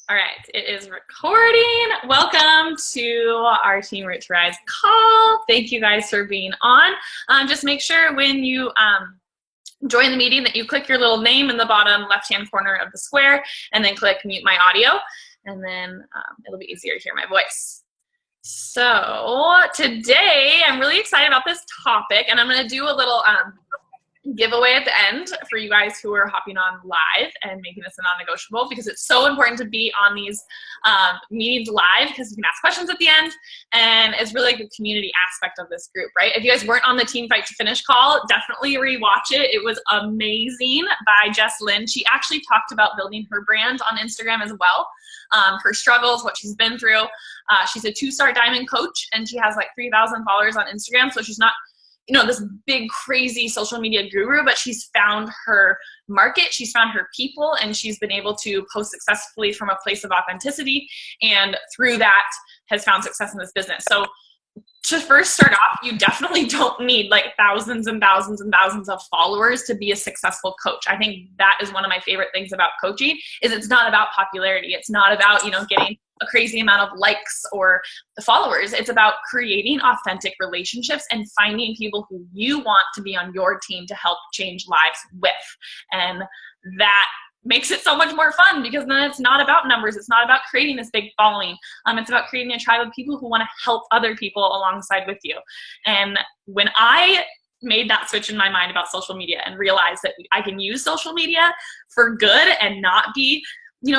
All right, it is recording. Welcome to our Team Root to Rise call. Thank you guys for being on. Just make sure when you join the meeting that you click your little name in the bottom left-hand corner of the square and then click mute my audio, and then it'll be easier to hear my voice. So today I'm really excited about this topic, and I'm going to do a little giveaway at the end for you guys who are hopping on live and making this a non-negotiable, because it's so important to be on these meetings live, because you can ask questions at the end, and it's really like the community aspect of this group, right? If you guys weren't on the Team Fight to Finish call, definitely rewatch it. It was amazing by Jess Lynn. She actually talked about building her brand on Instagram as well, her struggles, what she's been through. She's a 2-star diamond coach, and she has like 3,000 followers on Instagram, so she's not this big crazy social media guru, but she's found her market, she's found her people, and she's been able to post successfully from a place of authenticity, and through that has found success in this business. So to first start off, you definitely don't need like thousands and thousands and thousands of followers to be a successful coach. I think that is one of my favorite things about coaching, is it's not about popularity. It's not about, getting a crazy amount of likes or the followers. It's about creating authentic relationships and finding people who you want to be on your team to help change lives with. And that makes it so much more fun, because then it's not about numbers. It's not about creating this big following. It's about creating a tribe of people who want to help other people alongside with you. And when I made that switch in my mind about social media and realized that I can use social media for good and not be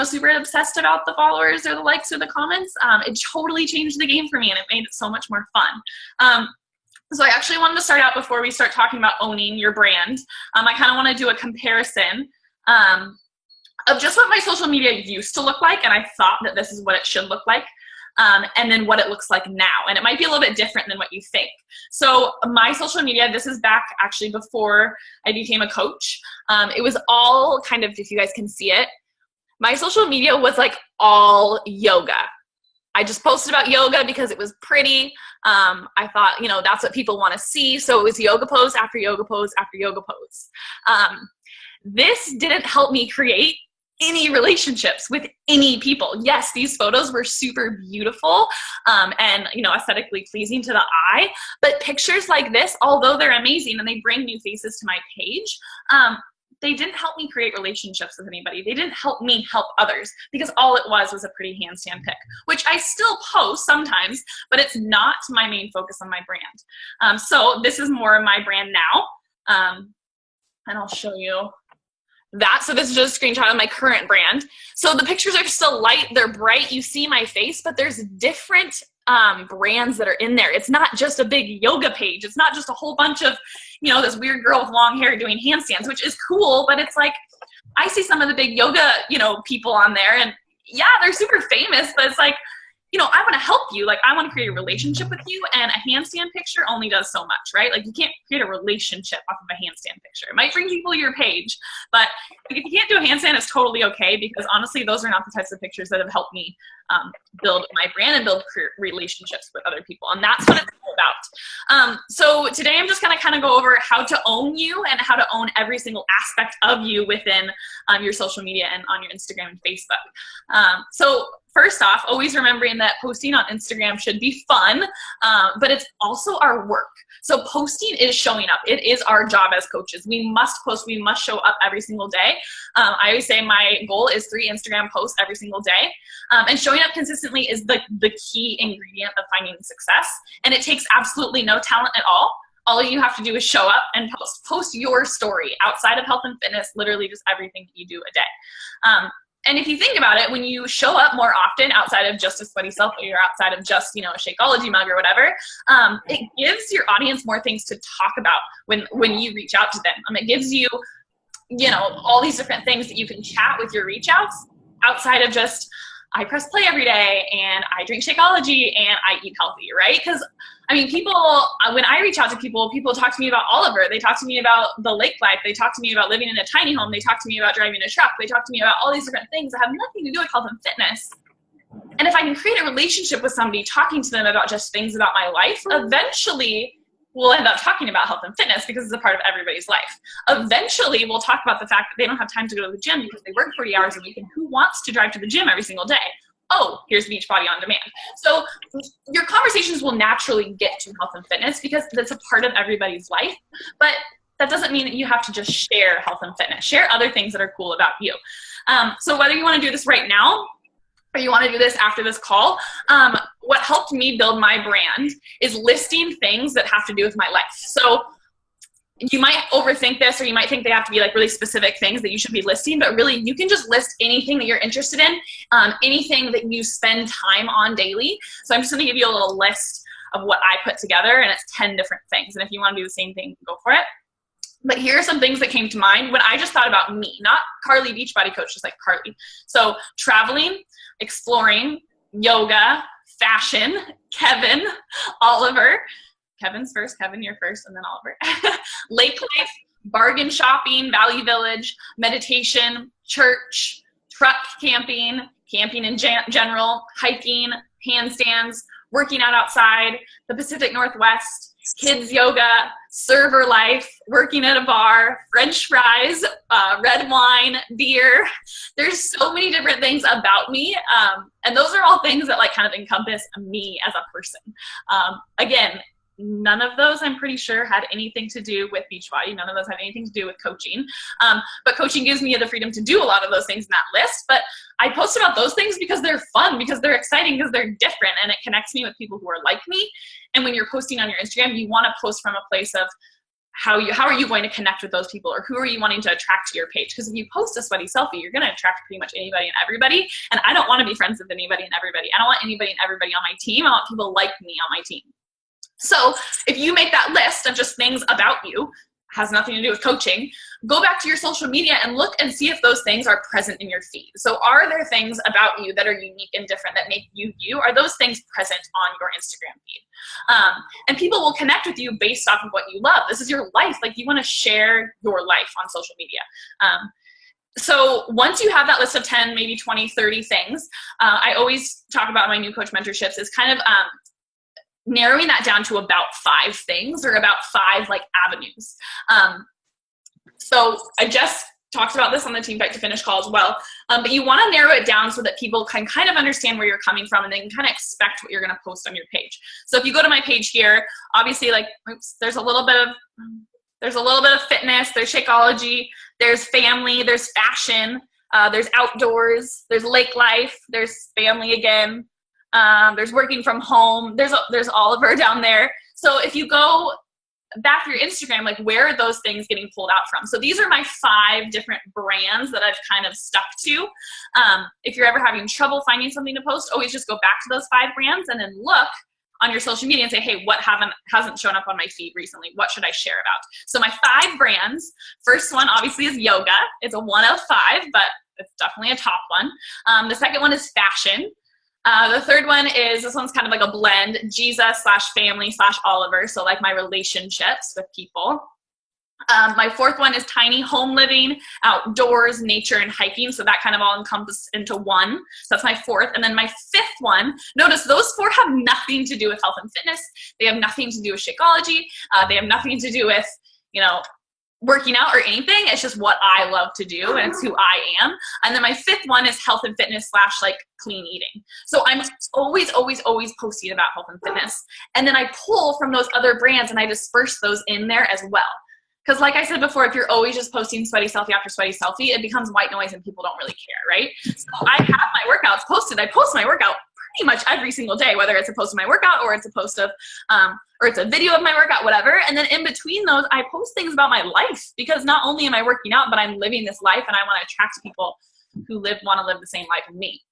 super obsessed about the followers or the likes or the comments, it totally changed the game for me, and it made it so much more fun. So I actually wanted to start out, before we start talking about owning your brand, I kind of want to do a comparison of just what my social media used to look like, and I thought that this is what it should look like, and then what it looks like now. And it might be a little bit different than what you think. So my social media, this is back actually before I became a coach. It was all kind of, if you guys can see it, my social media was like all yoga. I just posted about yoga because it was pretty. I thought, that's what people want to see. So it was yoga pose after yoga pose after yoga pose. This didn't help me create any relationships with any people. Yes, these photos were super beautiful and aesthetically pleasing to the eye, but pictures like this, although they're amazing and they bring new faces to my page, they didn't help me create relationships with anybody. They didn't help me help others, because all it was a pretty handstand pic, which I still post sometimes, but it's not my main focus on my brand. So this is more of my brand now, and I'll show you that. So this is just a screenshot of my current brand. So the pictures are still light, they're bright, you see my face, but there's different brands that are in there. It's not just a big yoga page. It's not just a whole bunch of, this weird girl with long hair doing handstands, which is cool, but it's like, I see some of the big yoga, people on there, and yeah, they're super famous, but it's like, I want to help you. Like, I want to create a relationship with you, and a handstand picture only does so much, right? Like, you can't create a relationship off of a handstand picture. It might bring people to your page, but if you can't do a handstand, it's totally okay, because honestly, those are not the types of pictures that have helped me build my brand and build relationships with other people. And that's what it's all about. So today I'm just going to kind of go over how to own you and how to own every single aspect of you within your social media and on your Instagram and Facebook. So first off, always remembering that posting on Instagram should be fun, but it's also our work. So posting is showing up. It is our job as coaches. We must post. We must show up every single day. I always say my goal is 3 Instagram posts every single day. And showing up consistently is the key ingredient of finding success. And it takes absolutely no talent at all. All you have to do is show up and post. Post your story outside of health and fitness, literally just everything that you do a day. And if you think about it, when you show up more often outside of just a sweaty selfie or outside of just, a Shakeology mug or whatever, it gives your audience more things to talk about when you reach out to them. It gives you, all these different things that you can chat with your reach outs outside of just, I press play every day and I drink Shakeology and I eat healthy, right? Because people, when I reach out to people talk to me about Oliver. They talk to me about the lake life. They talk to me about living in a tiny home. They talk to me about driving a truck. They talk to me about all these different things that have nothing to do with health and fitness. And if I can create a relationship with somebody, talking to them about just things about my life, eventually we'll end up talking about health and fitness because it's a part of everybody's life. Eventually, we'll talk about the fact that they don't have time to go to the gym because they work 40 hours a week, and who wants to drive to the gym every single day? Oh, here's Beachbody On Demand. So your conversations will naturally get to health and fitness because that's a part of everybody's life. But that doesn't mean that you have to just share health and fitness. Share other things that are cool about you. So whether you want to do this right now or you want to do this after this call, what helped me build my brand is listing things that have to do with my life. So you might overthink this, or you might think they have to be like really specific things that you should be listing, but really you can just list anything that you're interested in, anything that you spend time on daily. So I'm just going to give you a little list of what I put together, and it's 10 different things. And if you want to do the same thing, go for it. But here are some things that came to mind when I just thought about me, not Carly Beachbody Coach, just like Carly. So traveling, exploring, yoga, fashion, Kevin, Oliver. Kevin's first, Kevin, you're first, and then Oliver. Lake life, bargain shopping, Value Village, meditation, church, truck camping, camping in general, hiking, handstands, working out outside, the Pacific Northwest, kids yoga, server life, working at a bar, French fries, red wine, beer. There's so many different things about me. And those are all things that like kind of encompass me as a person. Again, none of those, I'm pretty sure, had anything to do with Beachbody. None of those had anything to do with coaching. But coaching gives me the freedom to do a lot of those things in that list. But I post about those things because they're fun, because they're exciting, because they're different, and it connects me with people who are like me. And when you're posting on your Instagram, you want to post from a place of how are you going to connect with those people, or who are you wanting to attract to your page? Because if you post a sweaty selfie, you're going to attract pretty much anybody and everybody. And I don't want to be friends with anybody and everybody. I don't want anybody and everybody on my team. I want people like me on my team. So if you make that list of just things about you, has nothing to do with coaching, go back to your social media and look and see if those things are present in your feed. So are there things about you that are unique and different that make you you? Are those things present on your Instagram feed? And people will connect with you based off of what you love. This is your life. Like, you want to share your life on social media. So once you have that list of 10, maybe 20, 30 things, I always talk about in my new coach mentorships is kind of narrowing that down to about 5 things, or about 5 like avenues. So I just talked about this on the Team Fight to Finish call as well, but you want to narrow it down so that people can kind of understand where you're coming from, and they can kind of expect what you're going to post on your page. So if you go to my page here, obviously, like, there's a little bit of fitness, there's Shakeology, there's family, there's fashion, there's outdoors, there's lake life, there's family again. There's working from home. There's Oliver down there. So if you go back to your Instagram, like, where are those things getting pulled out from? So these are my 5 different brands that I've kind of stuck to. If you're ever having trouble finding something to post, always just go back to those 5 brands and then look on your social media and say, hey, what hasn't shown up on my feed recently? What should I share about? So my 5 brands, first one obviously is yoga. It's a 1 of 5, but it's definitely a top one. The second one is fashion. The third one is, this one's kind of like a blend, Jesus/family/Oliver, so like my relationships with people. My 4th one is tiny home living, outdoors, nature, and hiking, so that kind of all encompasses into 1. So that's my 4th. And then my 5th one, notice those 4 have nothing to do with health and fitness. They have nothing to do with Shakeology. They have nothing to do with, working out or anything. It's just what I love to do, and it's who I am. And then my 5th one is health and fitness / like clean eating. So I'm always posting about health and fitness. And then I pull from those other brands and I disperse those in there as well. Because like I said before, if you're always just posting sweaty selfie after sweaty selfie, it becomes white noise and people don't really care, right? So I have my workouts posted. I post my workout pretty much every single day, whether it's a post of my workout or it's a post of, or it's a video of my workout, whatever. And then in between those, I post things about my life, because not only am I working out, but I'm living this life, and I want to attract people who want to live the same life as me.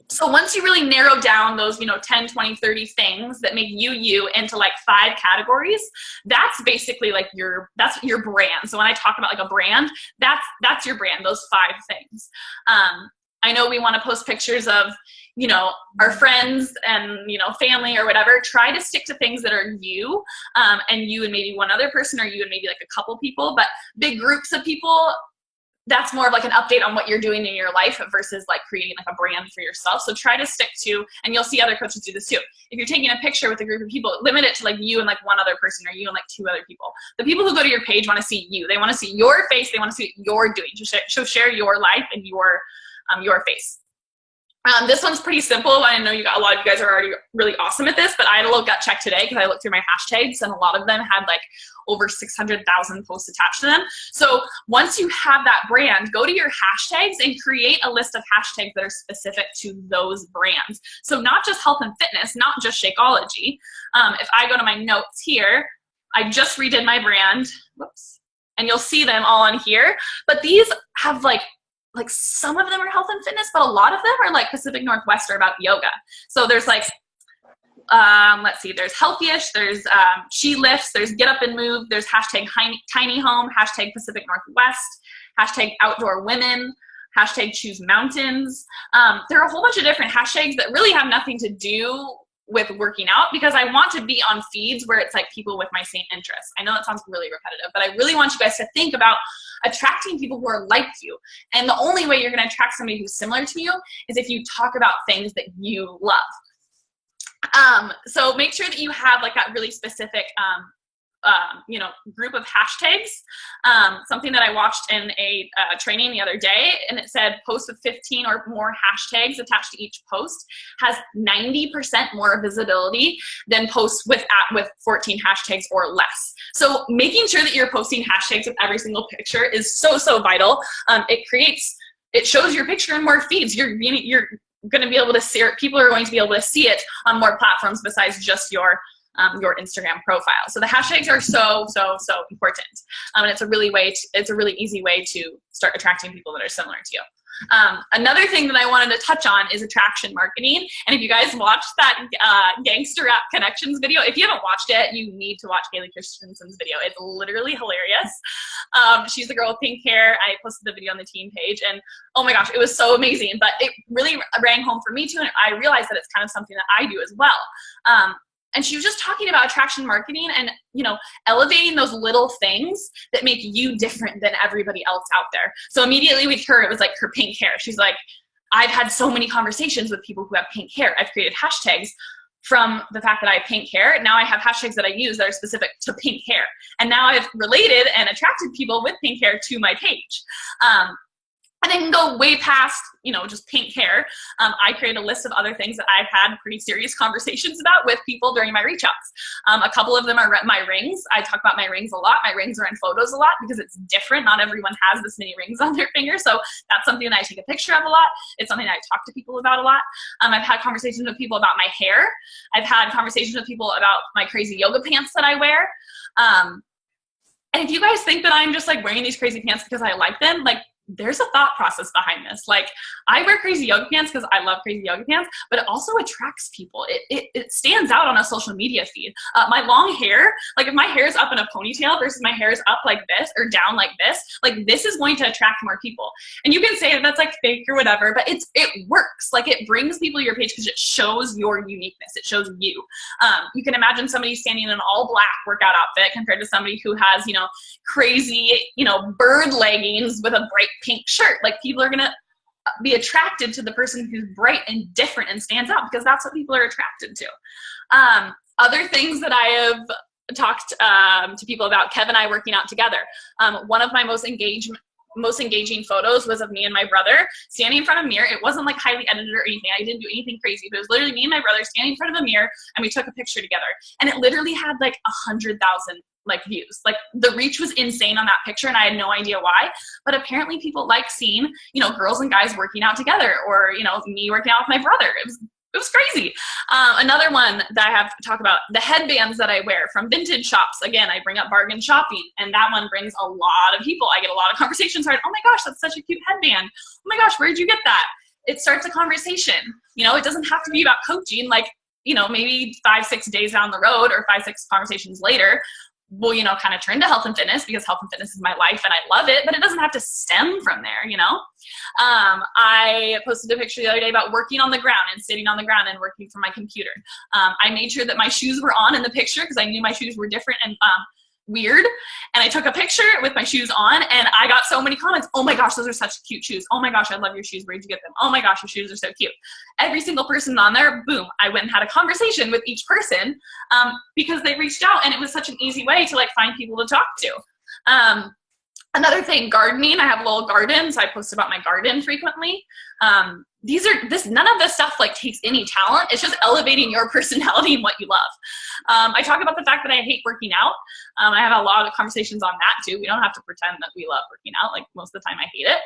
So once you really narrow down those, 10, 20, 30 things that make you into like 5 categories, that's basically like that's your brand. So when I talk about like a brand, that's your brand, those 5 things. I know we want to post pictures of, our friends and, family or whatever. Try to stick to things that are you, and you and maybe one other person, or you and maybe like a couple people. But big groups of people, that's more of like an update on what you're doing in your life versus like creating like a brand for yourself. So try to stick to, and you'll see other coaches do this too. If you're taking a picture with a group of people, limit it to like you and like one other person, or you and like 2 other people. The people who go to your page want to see you. They want to see your face. They want to see what you're doing. So share your life and your face. This one's pretty simple. I know a lot of you guys are already really awesome at this, but I had a little gut check today because I looked through my hashtags, and a lot of them had like over 600,000 posts attached to them. So once you have that brand, go to your hashtags and create a list of hashtags that are specific to those brands. So not just health and fitness, not just Shakeology. If I go to my notes here, I just redid my brand, whoops, and you'll see them all on here. But these have like some of them are health and fitness, but a lot of them are like Pacific Northwest or about yoga. So there's like, let's see, there's Healthyish, there's She Lifts, there's Get Up and Move, there's hashtag Tiny Home, hashtag Pacific Northwest, hashtag Outdoor Women, hashtag Choose Mountains. There are a whole bunch of different hashtags that really have nothing to do with working out, because I want to be on feeds where it's like people with my same interests. I know that sounds really repetitive, but I really want you guys to think about attracting people who are like you. And the only way you're going to attract somebody who's similar to you is if you talk about things that you love. So make sure that you have like that really specific group of hashtags. Something that I watched in a training the other day, and it said posts with 15 or more hashtags attached to each post has 90% more visibility than posts with 14 hashtags or less. So making sure that you're posting hashtags with every single picture is so vital. It shows your picture in more feeds. You're going to be able to see it. People are going to be able to see it on more platforms besides just your Instagram profile. So the hashtags are so important. And it's a really easy way to start attracting people that are similar to you. Another thing that I wanted to touch on is attraction marketing. And if you guys watched that Gangster Rap Connections video, if you haven't watched it, you need to watch Haley Christensen's video. It's literally hilarious. She's the girl with pink hair. I posted the video on the team page, and oh my gosh, it was so amazing. But it really rang home for me too, and I realized that it's kind of something that I do as well. And she was just talking about attraction marketing and, elevating those little things that make you different than everybody else out there. So immediately with her, it was like her pink hair. She's like, I've had so many conversations with people who have pink hair. I've created hashtags from the fact that I have pink hair. Now I have hashtags that I use that are specific to pink hair. And now I've related and attracted people with pink hair to my page. And then go way past, just pink hair. I created a list of other things that I've had pretty serious conversations about with people during my reach outs. A couple of them are my rings. I talk about my rings a lot. My rings are in photos a lot because it's different. Not everyone has this many rings on their finger. So that's something that I take a picture of a lot. It's something that I talk to people about a lot. I've had conversations with people about my hair. I've had conversations with people about my crazy yoga pants that I wear. And if you guys think that I'm just like wearing these crazy pants because I like them, like, there's a thought process behind this. Like, I wear crazy yoga pants because I love crazy yoga pants, but it also attracts people. It stands out on a social media feed. My long hair, like if my hair is up in a ponytail versus my hair is up like this or down like this is going to attract more people. And you can say that that's like fake or whatever, but it works. Like, it brings people to your page because it shows your uniqueness. It shows you. You can imagine somebody standing in an all black workout outfit compared to somebody who has, crazy, bird leggings with a bright pink shirt. Like, people are going to be attracted to the person who's bright and different and stands out because that's what people are attracted to. Other things that I have talked to people about, Kev and I working out together. One of my most engaging photos was of me and my brother standing in front of a mirror. It wasn't like highly edited or anything. I didn't do anything crazy, but it was literally me and my brother standing in front of a mirror, and we took a picture together. And it literally had like 100,000 views. Like, the reach was insane on that picture, and I had no idea why. But apparently people like seeing, girls and guys working out together, or, me working out with my brother. It was crazy. Another one that I have to talk about, the headbands that I wear from vintage shops. Again, I bring up bargain shopping, and that one brings a lot of people. I get a lot of conversations started. Oh my gosh, that's such a cute headband. Oh my gosh, where'd you get that? It starts a conversation. It doesn't have to be about coaching. Like, maybe 5-6 days down the road or 5-6 conversations later, will, kind of turn to health and fitness, because health and fitness is my life and I love it, but it doesn't have to stem from there, I posted a picture the other day about working on the ground and sitting on the ground and working from my computer. I made sure that my shoes were on in the picture because I knew my shoes were different and weird, and I took a picture with my shoes on, and I got so many comments. Oh my gosh, those are such cute shoes. Oh my gosh, I love your shoes. Where'd you get them? Oh my gosh, your shoes are so cute. Every single person on there, boom, I went and had a conversation with each person because they reached out, and it was such an easy way to like find people to talk to. Another thing, gardening. I have a little garden, so I post about my garden frequently. None of this stuff like takes any talent. It's just elevating your personality and what you love. I talk about the fact that I hate working out. I have a lot of conversations on that too. We don't have to pretend that we love working out. Like most of the time I hate it.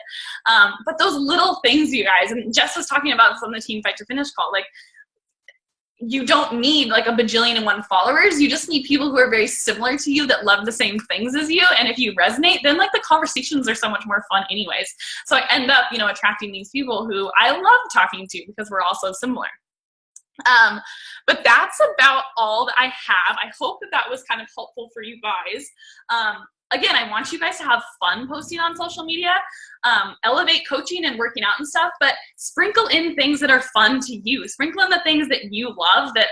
But those little things, you guys, and Jess was talking about this on the Team Fight to Finish call, like you don't need like a bajillion and one followers. You just need people who are very similar to you that love the same things as you. And if you resonate, then like the conversations are so much more fun anyways. So I end up, you know, attracting these people who I love talking to because we're all so similar. But that's about all that I have. I hope that that was kind of helpful for you guys. Again, I want you guys to have fun posting on social media, elevate coaching and working out and stuff, but sprinkle in things that are fun to you. Sprinkle in the things that you love that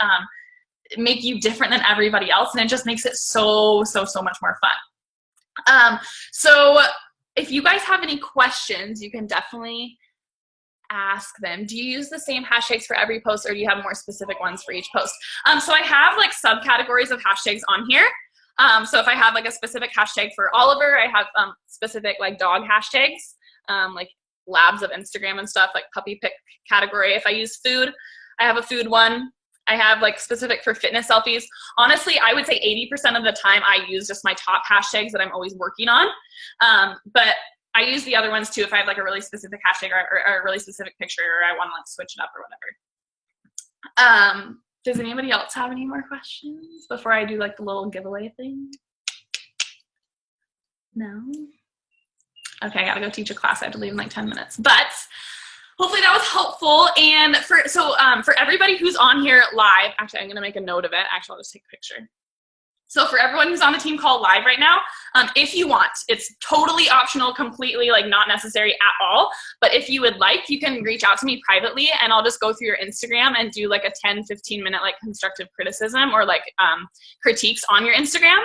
make you different than everybody else, and it just makes it so much more fun. So if you guys have any questions, you can definitely ask them. Do you use the same hashtags for every post, or do you have more specific ones for each post? So I have like subcategories of hashtags on here. So if I have like a specific hashtag for Oliver, I have specific like dog hashtags, like labs of Instagram and stuff, like puppy pick category. If I use food, I have a food one. I have like specific for fitness selfies. Honestly, I would say 80% of the time I use just my top hashtags that I'm always working on. But I use the other ones too if I have like a really specific hashtag or a really specific picture, or I want to like switch it up or whatever. Does anybody else have any more questions before I do like the little giveaway thing? No? Okay, I gotta go teach a class. I have to leave in like 10 minutes. But hopefully that was helpful. And for everybody who's on here live, actually I'm gonna make a note of it. Actually, I'll just take a picture. So for everyone who's on the team call live right now, if you want, it's totally optional, completely like not necessary at all. But if you would like, you can reach out to me privately, and I'll just go through your Instagram and do like a 10-15 minute like constructive criticism or like critiques on your Instagram.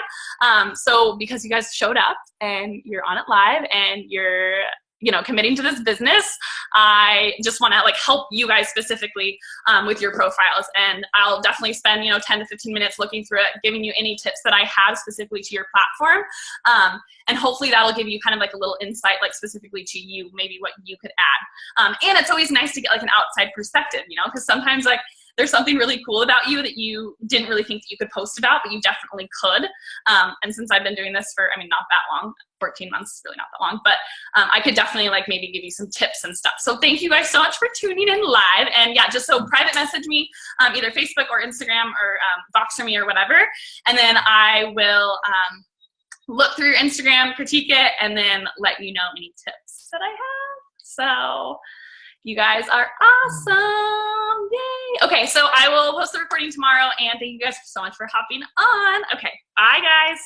So because you guys showed up and you're on it live and you're, you know, committing to this business, I just want to like help you guys specifically with your profiles, and I'll definitely spend, you know, 10 to 15 minutes looking through it, giving you any tips that I have specifically to your platform, and hopefully that'll give you kind of like a little insight, like specifically to you, maybe what you could add. And it's always nice to get like an outside perspective, you know, because sometimes like there's something really cool about you that you didn't really think that you could post about, but you definitely could. And since I've been doing this for, I mean, not that long, 14 months is really not that long, but I could definitely like maybe give you some tips and stuff. So thank you guys so much for tuning in live. And yeah, just so private message me, either Facebook or Instagram or Voxer me or whatever. And then I will look through your Instagram, critique it, and then let you know any tips that I have. So you guys are awesome. Yay. Okay, so I will post the recording tomorrow, and thank you guys so much for hopping on. Okay, bye guys.